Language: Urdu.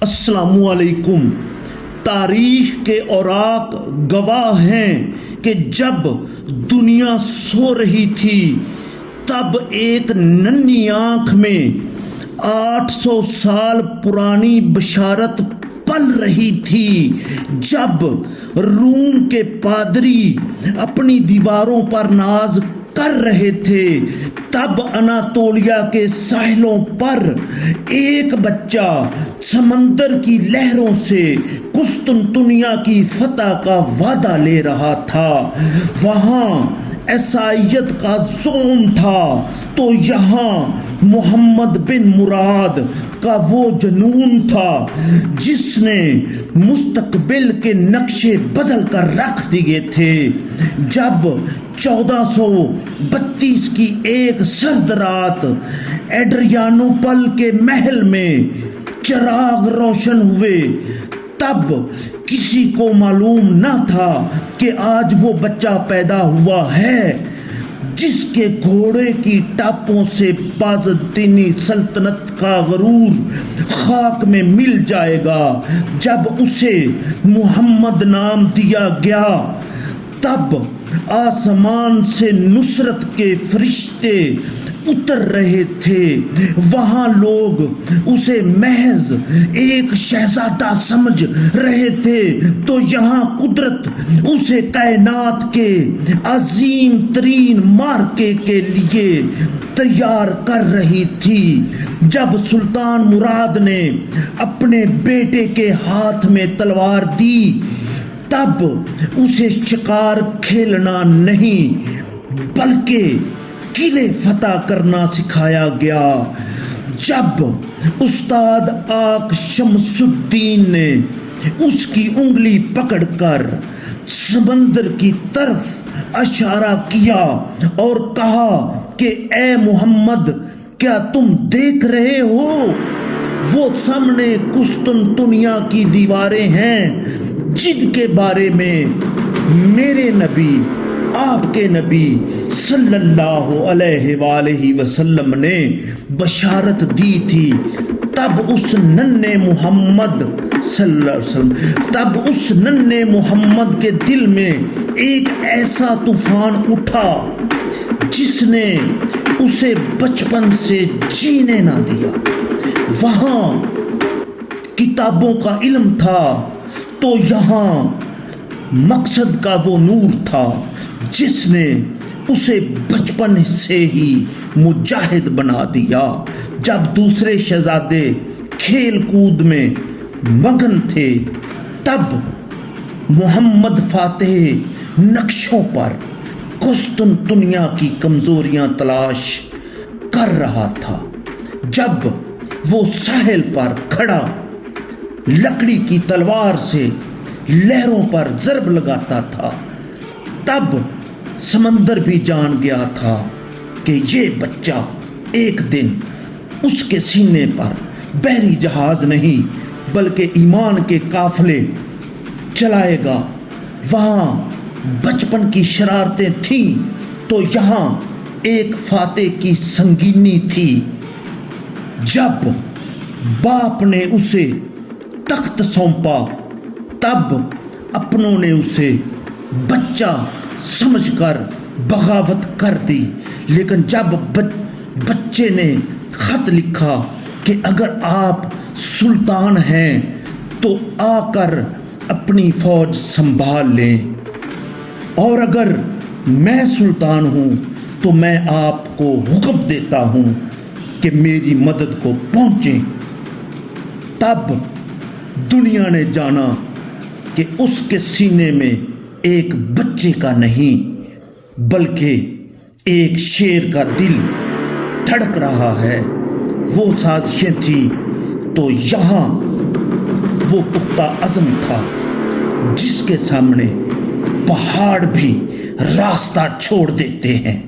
السلام علیکم۔ تاریخ کے اوراق گواہ ہیں کہ جب دنیا سو رہی تھی تب ایک ننھی آنکھ میں 800 سال پرانی بشارت پل رہی تھی۔ جب روم کے پادری اپنی دیواروں پر ناز کر رہے تھے تب اناطولیہ کے ساحلوں پر ایک بچہ سمندر کی لہروں سے قسطنطنیہ کی فتح کا وعدہ لے رہا تھا۔ وہاں عیسائیت کا زوم تھا تو یہاں محمد بن مراد کا وہ جنون تھا جس نے مستقبل کے نقشے بدل کر رکھ دیے تھے۔ جب 1432 کی ایک سرد رات ایڈریانوپل کے محل میں چراغ روشن ہوئے تب کسی کو معلوم نہ تھا کہ آج وہ بچہ پیدا ہوا ہے جس کے گھوڑے کی ٹاپوں سے بازنطینی سلطنت کا غرور خاک میں مل جائے گا۔ جب اسے محمد نام دیا گیا تب آسمان سے نصرت کے فرشتے اتر رہے تھے۔ وہاں لوگ اسے محض ایک شہزادہ سمجھ رہے تھے تو یہاں قدرت اسے کائنات کے عظیم ترین معرکے کے لیے تیار کر رہی تھی۔ جب سلطان مراد نے اپنے بیٹے کے ہاتھ میں تلوار دی تب اسے شکار کھیلنا نہیں بلکہ قلعے فتح کرنا سکھایا گیا۔ جب استاد آق شمس الدین نے اس کی انگلی پکڑ کر سمندر کی طرف اشارہ کیا اور کہا کہ اے محمد کیا تم دیکھ رہے ہو؟ وہ سامنے قسطنطنیہ کی دیواریں ہیں جن کے بارے میں میرے نبی آپ کے نبی صلی اللہ علیہ وآلہ وسلم نے بشارت دی تھی۔ تب اس ننھے محمد صلی اللہ علیہ وسلم کے دل میں ایک ایسا طوفان اٹھا جس نے اسے بچپن سے جینے نہ دیا۔ وہاں کتابوں کا علم تھا تو یہاں مقصد کا وہ نور تھا جس نے اسے بچپن سے ہی مجاہد بنا دیا۔ جب دوسرے شہزادے کھیل کود میں مگن تھے تب محمد فاتح نقشوں پر قسطنطنیہ کی کمزوریاں تلاش کر رہا تھا۔ جب وہ ساحل پر کھڑا لکڑی کی تلوار سے لہروں پر ضرب لگاتا تھا تب سمندر بھی جان گیا تھا کہ یہ بچہ ایک دن اس کے سینے پر بحری جہاز نہیں بلکہ ایمان کے قافلے چلائے گا۔ وہاں بچپن کی شرارتیں تھیں تو یہاں ایک فاتح کی سنگینی تھی۔ جب باپ نے اسے تخت سونپا تب اپنوں نے اسے بچہ سمجھ کر بغاوت کر دی، لیکن جب بچے نے خط لکھا کہ اگر آپ سلطان ہیں تو آ کر اپنی فوج سنبھال لیں اور اگر میں سلطان ہوں تو میں آپ کو حکم دیتا ہوں کہ میری مدد کو پہنچیں، تب دنیا نے جانا کہ اس کے سینے میں ایک بچے کا نہیں بلکہ ایک شیر کا دل دھڑک رہا ہے۔ وہ سازشیں تھیں تو یہاں وہ پختہ عزم تھا جس کے سامنے پہاڑ بھی راستہ چھوڑ دیتے ہیں۔